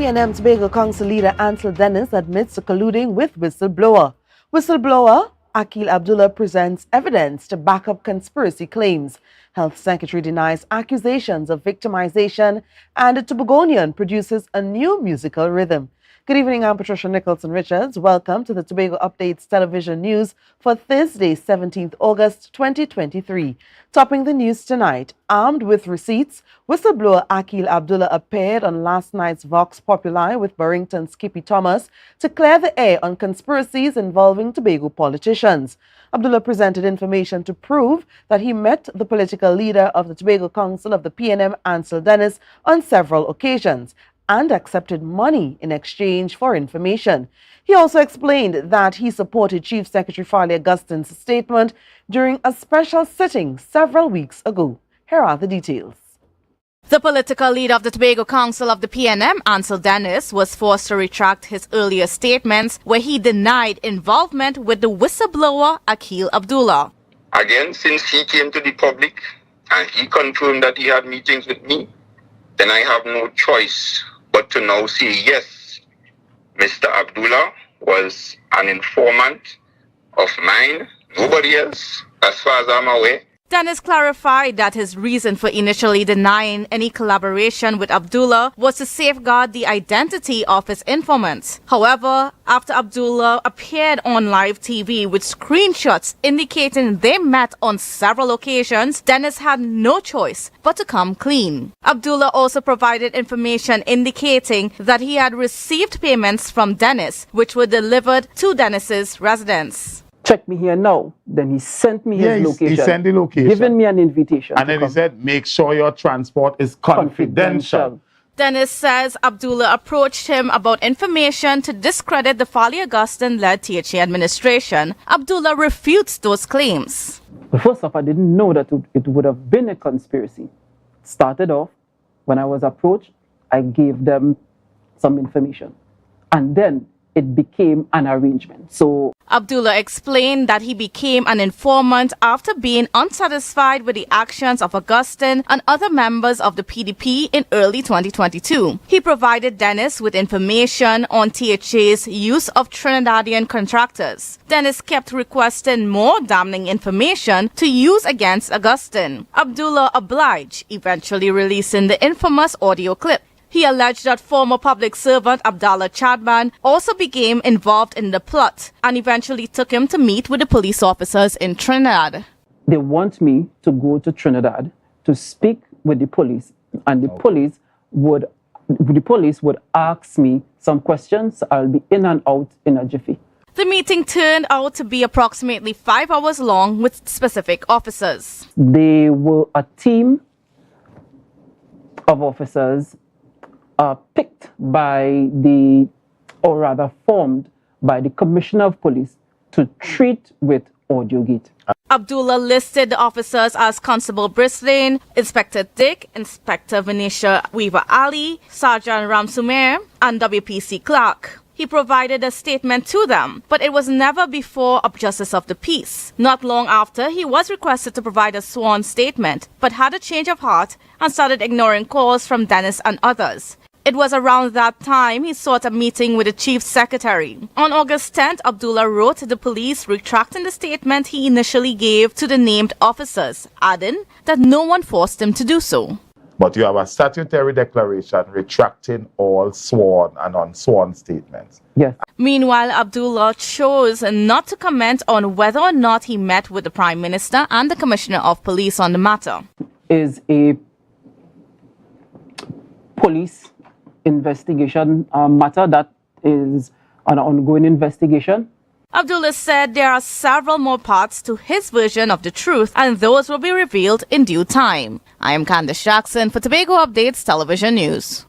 PNM Tobago Council leader Ansel Dennis admits to colluding with whistleblower. Whistleblower Akil Abdullah presents evidence to back up conspiracy claims. Health Secretary denies accusations of victimization, and a Tobagonian produces a new musical rhythm. Good evening, I'm Patricia Nicholson-Richards. Welcome to the Tobago Updates Television News for Thursday, 17th August 2023. Topping the news tonight, armed with receipts, whistleblower Akil Abdullah appeared on last night's Vox Populi with Barrington's Skippy Thomas to clear the air on conspiracies involving Tobago politicians. Abdullah presented information to prove that he met the political leader of the Tobago Council of the PNM, Ansel Dennis, on several occasions and accepted money in exchange for information. He also explained that he supported Chief Secretary Farley Augustin's statement during a special sitting several weeks ago. Here are the details. The political leader of the Tobago Council of the PNM, Ansel Dennis, was forced to retract his earlier statements where he denied involvement with the whistleblower Akil Abdullah. Again, since he came to the public and he confirmed that he had meetings with me, then I have no choice but to now say yes, Mr. Abdullah was an informant of mine, nobody else, as far as I'm aware. Dennis clarified that his reason for initially denying any collaboration with Abdullah was to safeguard the identity of his informants. However, after Abdullah appeared on live TV with screenshots indicating they met on several occasions, Dennis had no choice but to come clean. Abdullah also provided information indicating that he had received payments from Dennis, which were delivered to Dennis's residence. Check me here now. Then he sent me his location. He sent the location. Given me an invitation. And then he said, make sure your transport is confidential. Dennis says Abdullah approached him about information to discredit the Farley Augustin-led THA administration. Abdullah refutes those claims. But first off, I didn't know that it would have been a conspiracy. Started off, when I was approached, I gave them some information. And then it became an arrangement. So Abdullah explained that he became an informant after being unsatisfied with the actions of Augustin and other members of the PDP in early 2022. He provided Dennis with information on THA's use of Trinidadian contractors. Dennis kept requesting more damning information to use against Augustin. Abdullah obliged, eventually releasing the infamous audio clip. He alleged that former public servant Abdallah Chadman also became involved in the plot and eventually took him to meet with the police officers in Trinidad. They want me to go to Trinidad to speak with the police, and the police would ask me some questions. I'll be in and out in a jiffy. The meeting turned out to be approximately 5 hours long with specific officers. They were a team of officers picked by formed by the Commissioner of Police to treat with AudioGate. Abdullah listed the officers as Constable Brislane, Inspector Dick, Inspector Venetia Weaver Ali, Sergeant Ram Sumer, and WPC Clark. He provided a statement to them, but it was never before a Justice of the Peace. Not long after, he was requested to provide a sworn statement, but had a change of heart and started ignoring calls from Dennis and others. It was around that time he sought a meeting with the Chief Secretary. On August 10th, Abdullah wrote to the police retracting the statement he initially gave to the named officers, adding that no one forced him to do so. But you have a statutory declaration retracting all sworn and unsworn statements. Yes. Meanwhile, Abdullah chose not to comment on whether or not he met with the Prime Minister and the Commissioner of Police on the matter. Is a police investigation matter that is an ongoing investigation. Abdullah said there are several more parts to his version of the truth and those will be revealed in due time. I am Candice Jackson for Tobago Updates Television News.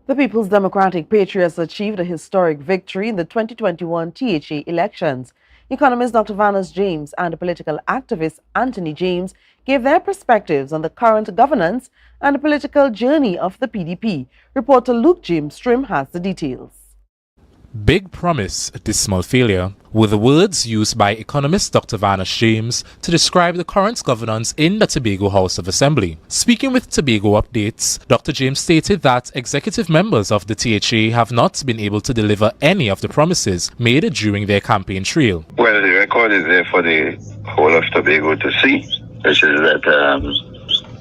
The People's Democratic Patriots achieved a historic victory in the 2021 THA elections. Economist Dr. Vanus James and political activist Anthony James gave their perspectives on the current governance and the political journey of the PDP. Reporter Luke James Trim has the details. Big promise, dismal failure, were the words used by economist Dr. Vanish James to describe the current governance in the Tobago House of Assembly. Speaking with Tobago Updates, Dr. James stated that executive members of the THA have not been able to deliver any of the promises made during their campaign trail. Well, the record is there for the whole of Tobago to see, which is that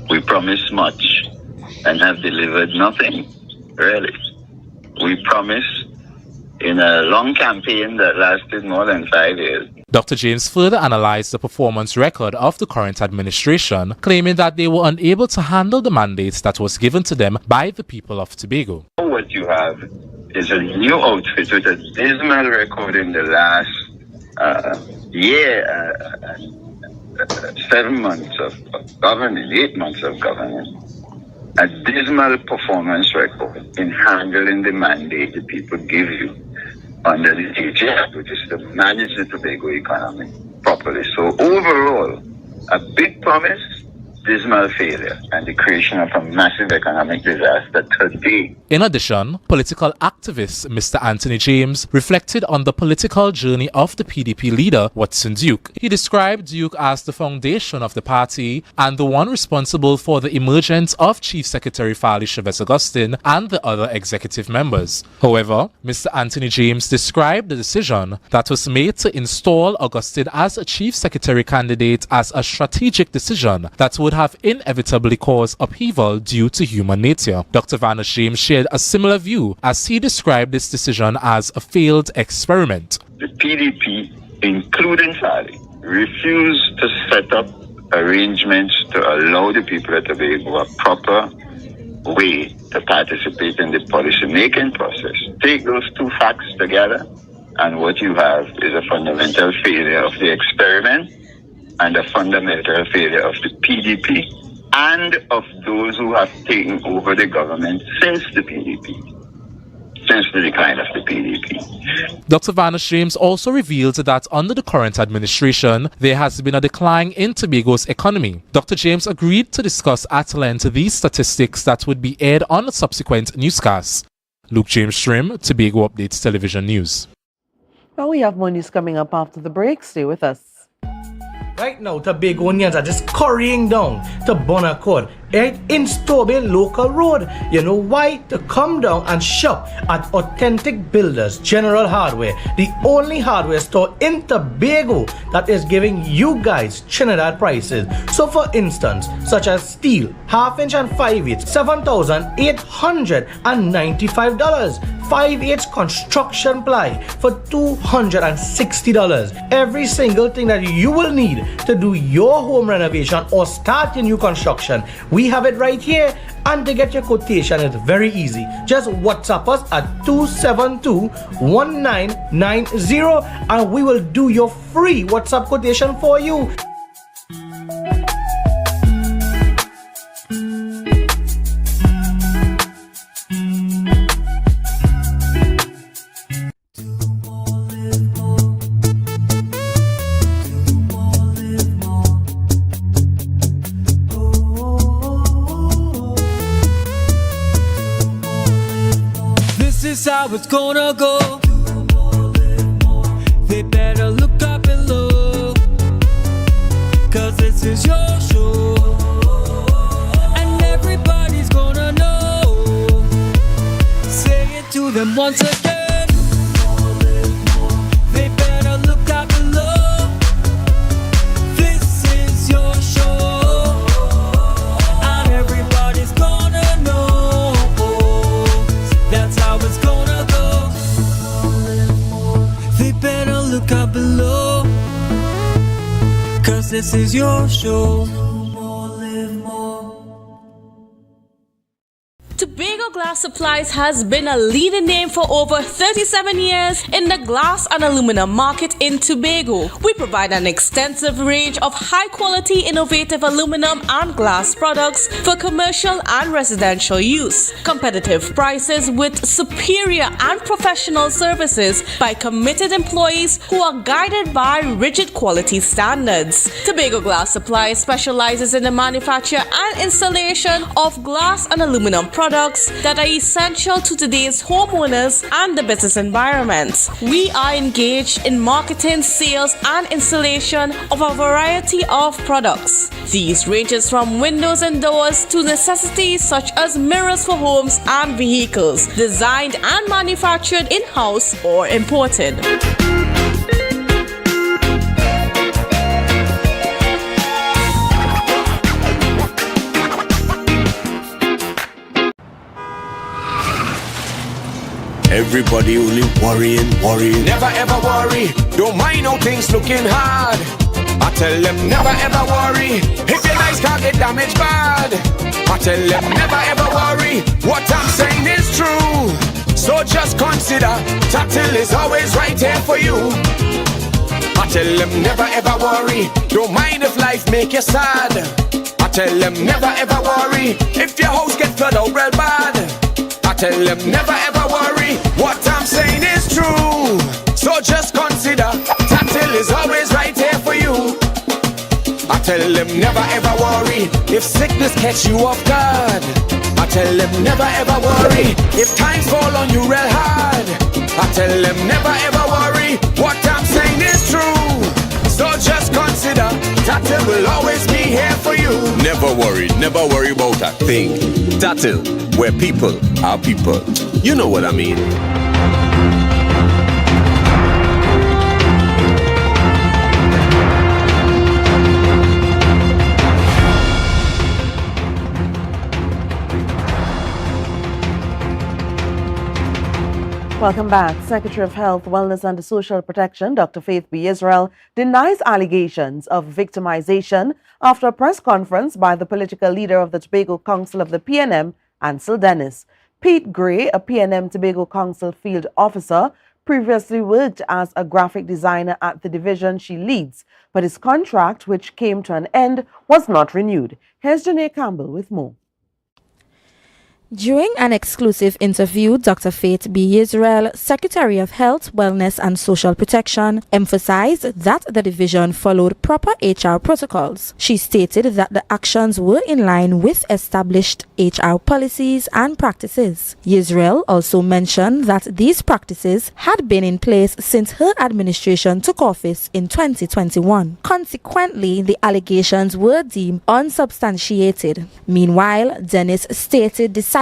we promised much and have delivered nothing, really. We promised in a long campaign that lasted more than 5 years. Dr. James further analyzed the performance record of the current administration, claiming that they were unable to handle the mandates that was given to them by the people of Tobago. What you have is a new outfit with a dismal record in the last year, 7 months of governance, 8 months of governance. A dismal performance record in handling the mandate the people give you under the THA, which is to manage the Tobago economy properly. So overall, a big promise, dismal failure, and the creation of a massive economic disaster today. In addition, political activist Mr. Anthony James reflected on the political journey of the PDP leader, Watson Duke. He described Duke as the foundation of the party and the one responsible for the emergence of Chief Secretary Farley Chavez Augustine and the other executive members. However, Mr. Anthony James described the decision that was made to install Augustine as a Chief Secretary candidate as a strategic decision that would have inevitably caused upheaval due to human nature. Dr. Vanish James shared a similar view as he described this decision as a failed experiment. The PDP, including Farley, refused to set up arrangements to allow the people of Tobago a proper way to participate in the policy-making process. Take those two facts together, and what you have is a fundamental failure of the experiment and a fundamental failure of the PDP and of those who have taken over the government since the PDP, since the decline of the PDP. Dr. Vanish James also revealed that under the current administration, there has been a decline in Tobago's economy. Dr. James agreed to discuss at length these statistics that would be aired on subsequent newscasts. Luke James Shrim, Tobago Updates Television News. Well, we have more news coming up after the break. Stay with us. Right now, Tobagonians are just scurrying down to Bonaccord, right in Stobin Local Road. You know why? To come down and shop at Authentic Builders General Hardware, the only hardware store in Tobago that is giving you guys Trinidad prices. So for instance, such as steel, 1/2 inch and 5/8, $7,895. 5/8 construction ply for $260. Every single thing that you will need to do your home renovation or start your new construction, we have it right here. And to get your quotation, it's very easy. Just WhatsApp us at 272-1990 and we will do your free WhatsApp quotation for you. How it's gonna go. They better look up below, 'cause this is your show, and everybody's gonna know. Say it to them once again. They better look up below. This is your show, and everybody's gonna know. That's how it's gonna. Look up below, 'cause this is your show. Tobago Glass Supplies has been a leading name for over 37 years in the glass and aluminum market in Tobago. We provide an extensive range of high-quality, innovative aluminum and glass products for commercial and residential use. Competitive prices with superior and professional services by committed employees who are guided by rigid quality standards. Tobago Glass Supplies specializes in the manufacture and installation of glass and aluminum products products that are essential to today's homeowners and the business environment. We are engaged in marketing, sales, and installation of a variety of products. These ranges from windows and doors to necessities such as mirrors for homes and vehicles, designed and manufactured in-house or imported. Everybody only worrying. Never ever worry, don't mind how things looking hard. I tell them never ever worry, if your nice car get damaged bad. I tell them never ever worry, what I'm saying is true. So just consider, Tatil is always right here for you. I tell them never ever worry, don't mind if life make you sad. I tell them never ever worry, if your house get flooded out real bad. I tell them never ever worry, what I'm saying is true. So just consider, Tatil is always right here for you. I tell them never ever worry, if sickness catch you off guard. I tell them never ever worry, if times fall on you real hard. I tell them never ever worry, what I'm saying is true. So just consider, Tatil will always be here for you. Never worry about a thing. Tatil, where people are people. You know what I mean. Welcome back. Secretary of Health, Wellness and Social Protection, Dr. Faith B. Israel, denies allegations of victimization after a press conference by the political leader of the Tobago Council of the PNM, Ansel Dennis. Pete Gray, a PNM Tobago Council field officer, previously worked as a graphic designer at the division she leads, but his contract, which came to an end, was not renewed. Here's Janae Campbell with more. During an exclusive interview, Dr. Faith B. Israel, Secretary of Health, Wellness and Social Protection, emphasized that the division followed proper HR protocols. She stated that the actions were in line with established HR policies and practices. Israel also mentioned that these practices had been in place since her administration took office in 2021. Consequently, the allegations were deemed unsubstantiated. Meanwhile, Dennis stated decisively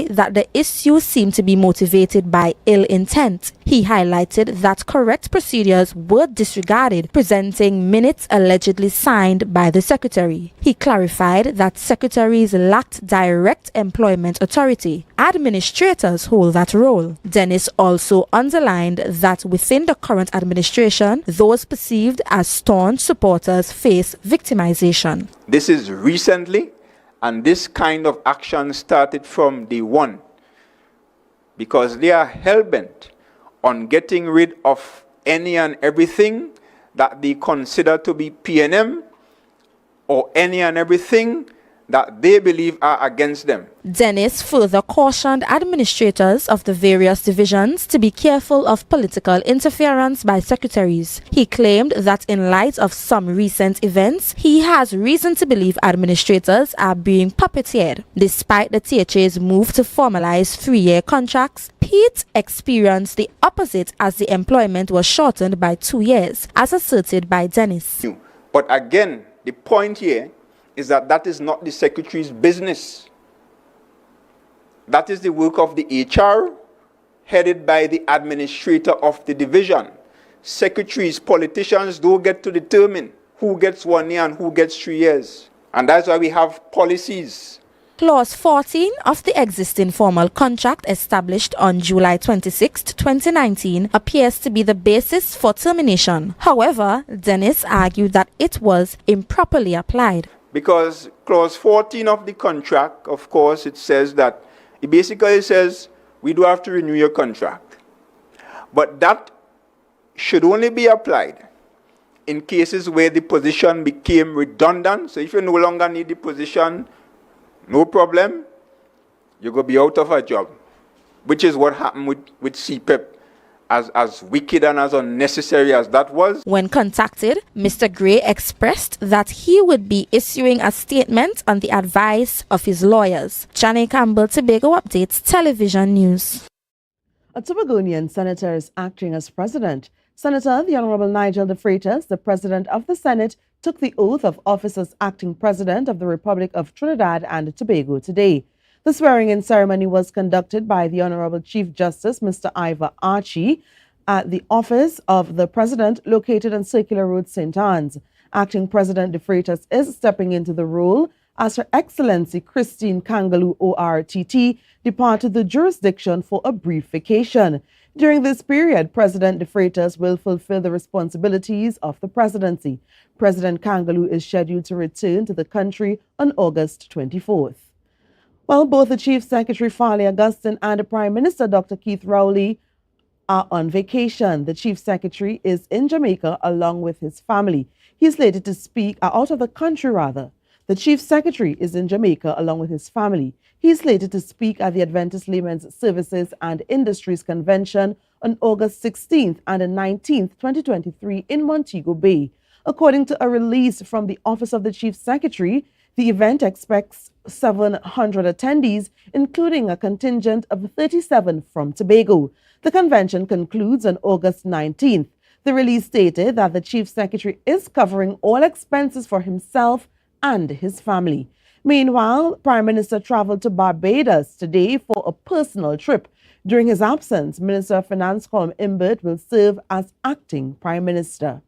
that the issue seemed to be motivated by ill intent. He highlighted that correct procedures were disregarded, presenting minutes allegedly signed by the secretary. He clarified that secretaries lacked direct employment authority. Administrators hold that role. Dennis also underlined that within the current administration, those perceived as staunch supporters face victimization. This is recently, and this kind of action started from day one, because they are hell-bent on getting rid of any and everything that they consider to be PNM, or any and everything that they believe are against them. Dennis further cautioned administrators of the various divisions to be careful of political interference by secretaries. He claimed that in light of some recent events, he has reason to believe administrators are being puppeteered. Despite the THA's move to formalize 3-year contracts, Pete experienced the opposite as the employment was shortened by 2 years, as asserted by Dennis. But again, the point here is that that is not the secretary's business. That is the work of the HR, headed by the administrator of the division. Secretaries, politicians don't get to determine who gets 1 year and who gets 3 years. And that's why we have policies. Clause 14 of the existing formal contract established on July 26, 2019 appears to be the basis for termination. However, Dennis argued that it was improperly applied. Because clause 14 of the contract, of course, it says that, it basically says, we do have to renew your contract. But that should only be applied in cases where the position became redundant. So if you no longer need the position, no problem, you're going to be out of a job, which is what happened with CPEP as wicked and as unnecessary as that was. When contacted, Mr. Gray expressed that he would be issuing a statement on the advice of his lawyers. Chane Campbell, Tobago Updates Television News. A Tobagonian senator is acting as president. Senator the Honorable Nigel de Freitas, the president of the Senate, took the oath of office as acting president of the Republic of Trinidad and Tobago today. The swearing-in ceremony was conducted by the Honorable Chief Justice, Mr. Ivor Archie, at the office of the President located on Circular Road, St. Anne's. Acting President de Freitas is stepping into the role as Her Excellency Christine Kangaloo ORTT departed the jurisdiction for a brief vacation. During this period, President de Freitas will fulfill the responsibilities of the presidency. President Kangaloo is scheduled to return to the country on August 24th. Well, both the Chief Secretary, Farley Augustine, and the Prime Minister, Dr. Keith Rowley, are on vacation. The Chief Secretary is in Jamaica along with his family. He is slated to speak out of the country, rather. The Chief Secretary is in Jamaica along with his family. He is slated to speak at the Adventist Laymen's Services and Industries Convention on August 16th and 19th, 2023 in Montego Bay. According to a release from the Office of the Chief Secretary, the event expects 700 attendees, including a contingent of 37 from Tobago. The convention concludes on August 19th. The release stated that the Chief Secretary is covering all expenses for himself and his family. Meanwhile, Prime Minister traveled to Barbados today for a personal trip. During his absence, Minister of Finance Colm Imbert will serve as acting Prime Minister.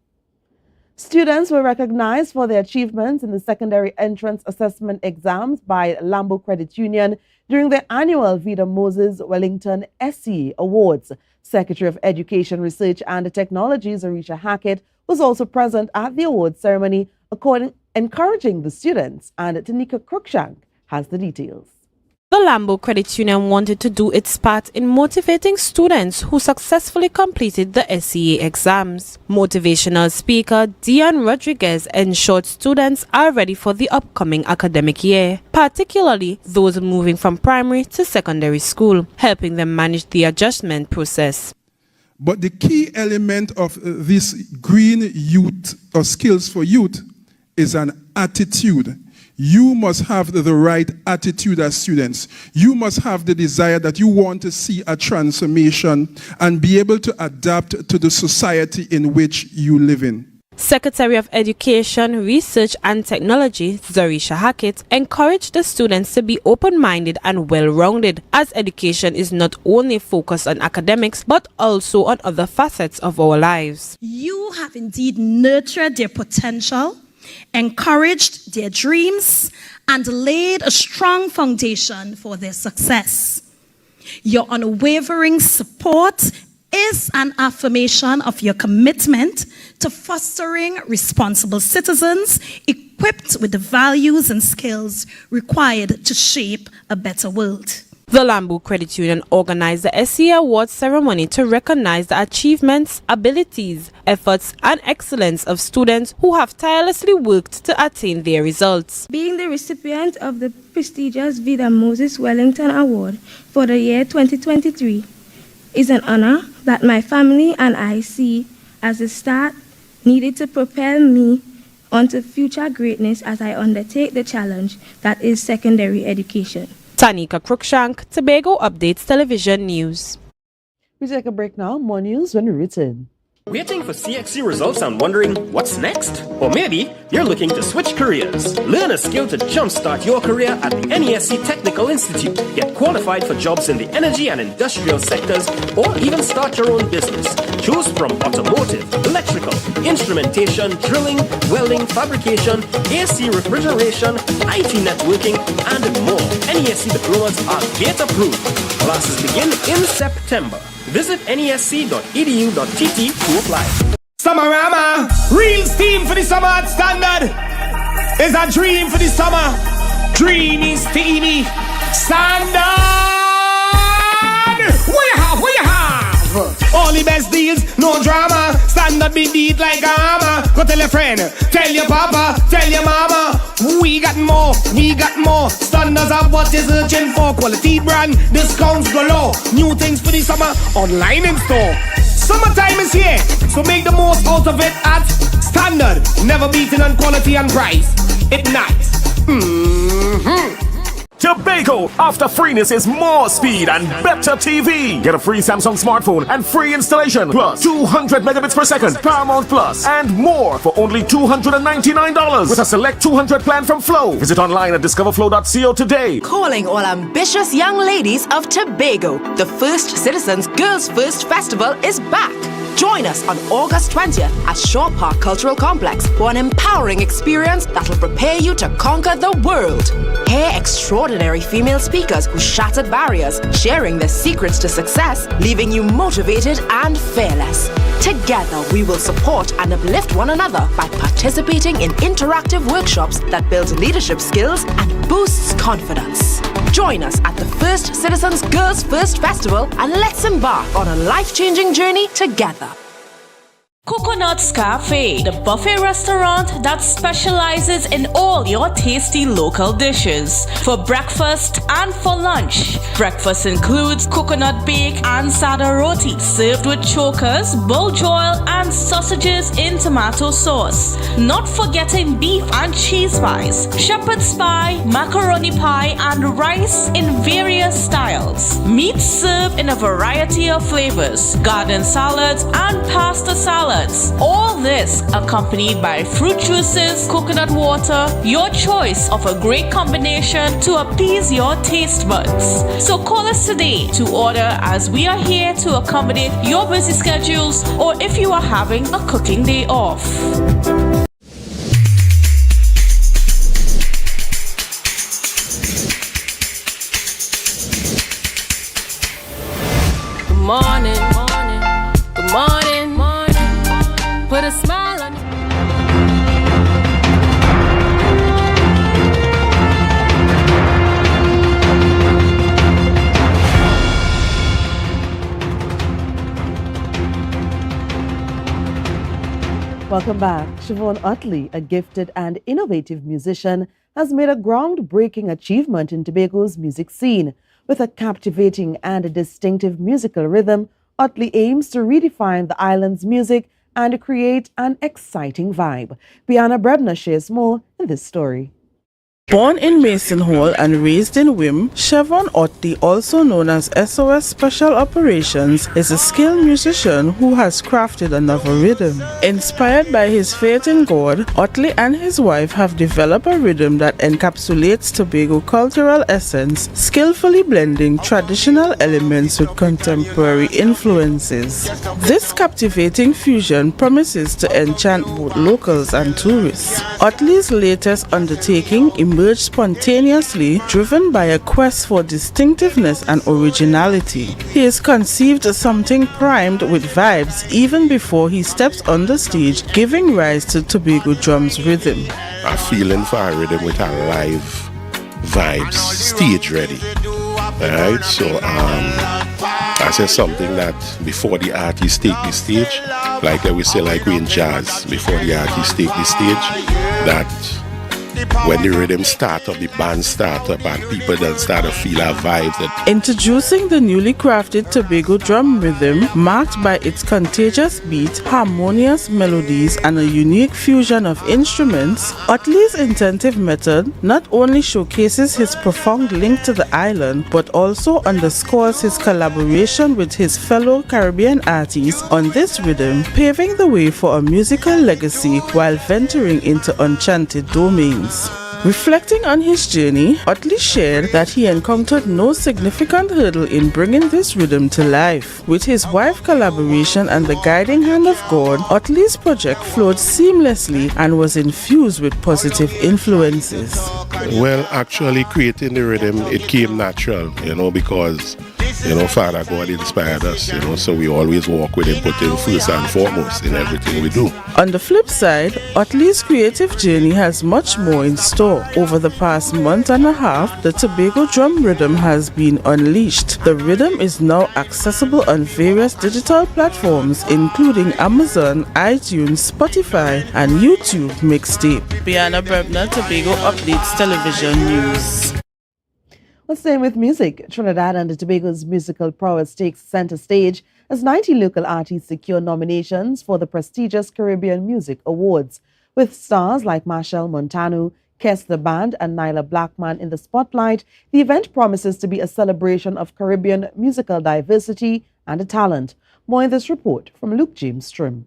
Students were recognized for their achievements in the secondary entrance assessment exams by Lambo Credit Union during the annual Vida Moses Wellington SCA Awards. Secretary of Education, Research and Technology, Zarisha Hackett, was also present at the awards ceremony, encouraging the students, and Tanika Cruikshank has the details. The Lambo Credit Union wanted to do its part in motivating students who successfully completed the SCA exams. Motivational speaker Dion Rodriguez ensured students are ready for the upcoming academic year, particularly those moving from primary to secondary school, helping them manage the adjustment process. But the key element of this green youth or skills for youth is an attitude. You must have the right attitude as students. You must have the desire that you want to see a transformation and be able to adapt to the society in which you live in. Secretary of Education, Research and Technology, Zarisha Hackett, encouraged the students to be open-minded and well-rounded, as education is not only focused on academics, but also on other facets of our lives. You have indeed nurtured their potential, encouraged their dreams, and laid a strong foundation for their success. Your unwavering support is an affirmation of your commitment to fostering responsible citizens equipped with the values and skills required to shape a better world. The Lambo Credit Union organized the SCA Awards ceremony to recognize the achievements, abilities, efforts, and excellence of students who have tirelessly worked to attain their results. Being the recipient of the prestigious Vida Moses Wellington Award for the year 2023 is an honor that my family and I see as a start needed to propel me onto future greatness as I undertake the challenge that is secondary education. Tanika Cruikshank, Tobago Updates Television News. We take a break now. More news when we return. Waiting for CXC results and wondering what's next? Or maybe you're looking to switch careers. Learn a skill to jumpstart your career at the NESC Technical Institute. Get qualified for jobs in the energy and industrial sectors, or even start your own business. Choose from automotive, electrical, instrumentation, drilling, welding, fabrication, AC refrigeration, IT networking, and more. NESC diplomas are gate approved. Classes begin in September. Visit nesc.edu.tt to apply. Summerama, real steam for the summer standard. Is a dream for the summer. Dreamy, steamy, standard. What you have? All the best deals, no drama. Standard be beat like a hammer. Go tell your friend, tell your papa, tell your mama. We got more. Standards of what is searching for. Quality brand, discounts galore. New things for the summer, online in store. Summertime is here, so make the most out of it at Standard. Never beaten on quality and price. It nice. Tobago, after freeness is more speed and better TV. Get a free Samsung smartphone and free installation, plus 200 megabits per second, Paramount Plus, and more for only $299 with a select 200 plan from Flow. Visit online at discoverflow.co today. Calling all ambitious young ladies of Tobago, the First Citizens Girls First Festival is back. Join us on August 20th at Shaw Park Cultural Complex for an empowering experience that will prepare you to conquer the world. Hear extraordinary female speakers who shattered barriers, sharing their secrets to success, leaving you motivated and fearless. Together, we will support and uplift one another by participating in interactive workshops that build leadership skills and boosts confidence. Join us at the First Citizens Girls First Festival and let's embark on a life-changing journey together. Coconut's Cafe, the buffet restaurant that specializes in all your tasty local dishes for breakfast and for lunch. Breakfast includes coconut bake and sada roti served with chokers, buljoil and sausages in tomato sauce. Not forgetting beef and cheese pies, shepherd's pie, macaroni pie and rice in various styles. Meat served in a variety of flavors, garden salads and pasta salads. All this accompanied by fruit juices, coconut water, your choice of a great combination to appease your taste buds. So call us today to order, as we are here to accommodate your busy schedules or if you are having a cooking day off. Good morning, good morning. Put a smile on it. Welcome back. Siobhan Utley, a gifted and innovative musician, has made a groundbreaking achievement in Tobago's music scene. With a captivating and a distinctive musical rhythm, Utley aims to redefine the island's music and create an exciting vibe. Bianna Brebner shares more in this story. Born in Mason Hall and raised in Wim, Siobhan Utley, also known as SOS Special Operations, is a skilled musician who has crafted another rhythm. Inspired by his faith in God, Utley and his wife have developed a rhythm that encapsulates Tobago cultural essence, skillfully blending traditional elements with contemporary influences. This captivating fusion promises to enchant both locals and tourists. Utley's latest undertaking emerged spontaneously, driven by a quest for distinctiveness and originality. He has conceived something primed with vibes even before he steps on the stage, giving rise to Tobago drum's rhythm. A feeling for a rhythm with a live vibes, stage ready. Alright, so I said something that before the artists take the stage, like we say, like we in jazz, before the artists take the stage, that when the rhythm start up, the band start up, and people then start to feel a vibe. Introducing the newly crafted Tobago drum rhythm, marked by its contagious beat, harmonious melodies, and a unique fusion of instruments, Utley's intensive method not only showcases his profound link to the island, but also underscores his collaboration with his fellow Caribbean artists on this rhythm, paving the way for a musical legacy while venturing into enchanted domains. Reflecting on his journey, Utley shared that he encountered no significant hurdle in bringing this rhythm to life. With his wife's collaboration and the guiding hand of God, Utley's project flowed seamlessly and was infused with positive influences. Well, actually creating the rhythm, it came natural, because You know, Father God inspired us, you know, so we always walk with him, put him first and foremost in everything we do. On the flip side, Otley's creative journey has much more in store. Over the past month and a half, the Tobago drum rhythm has been unleashed. The rhythm is now accessible on various digital platforms, including Amazon, iTunes, Spotify, and YouTube mixtape. Bianna Brebner, Tobago Updates Television News. Well, staying with music, Trinidad and Tobago's musical prowess takes center stage as 90 local artists secure nominations for the prestigious Caribbean Music Awards. With stars like Machel Montano, Kes the Band, and Nyla Blackman in the spotlight, the event promises to be a celebration of Caribbean musical diversity and talent. More in this report from Luke James Strim.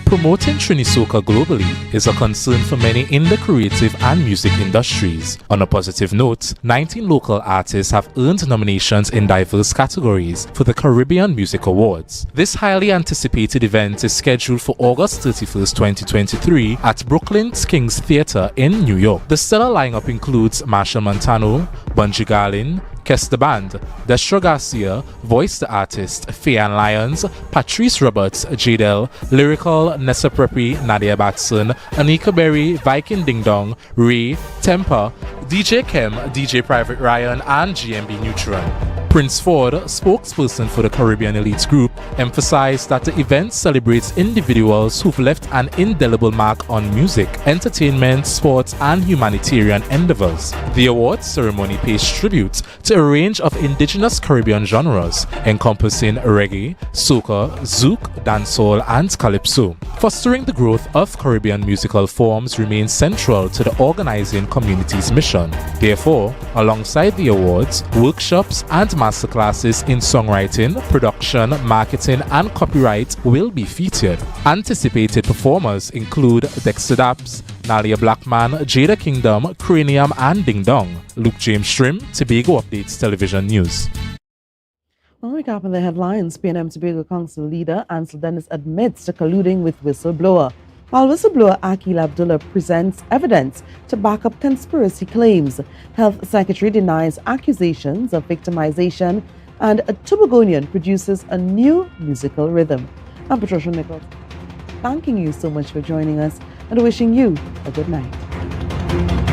Promoting Trinisoca globally is a concern for many in the creative and music industries. On a positive note, 19 local artists have earned nominations in diverse categories for the Caribbean Music Awards. This highly anticipated event is scheduled for August 31st, 2023 at Brooklyn's King's Theatre in New York. The stellar lineup includes Machel Montano, Bunji Garlin, Kes the Band, Destro Garcia, Voice the Artist, Fayan Lyons, Patrice Roberts, Jadel, Lyrical, Nessa Preppy, Nadia Batson, Anika Berry, Viking Ding Dong, Ray, Temper, DJ Kem, DJ Private Ryan, and GMB Neutron. Prince Ford, spokesperson for the Caribbean Elite Group, emphasized that the event celebrates individuals who've left an indelible mark on music, entertainment, sports, and humanitarian endeavors. The awards ceremony pays tribute to a range of indigenous Caribbean genres, encompassing reggae, soca, zouk, dancehall, and calypso. Fostering the growth of Caribbean musical forms remains central to the organizing community's mission. Therefore, alongside the awards, workshops and masterclasses in songwriting, production, marketing, and copyright will be featured. Anticipated performers include Dexter Daps, Nalia Blackman, Jada Kingdom, Cranium, and Ding Dong. Luke James Strim, Tobago Updates Television News. Well, recapping the headlines, PNM Tobago Council leader Ansel Dennis admits to colluding with Whistleblower, while Whistleblower Akil Abdullah presents evidence to back up conspiracy claims. Health Secretary denies accusations of victimization, and a Tobagonian produces a new musical rhythm. I'm Patricia Nichols, thanking you so much for joining us and wishing you a good night.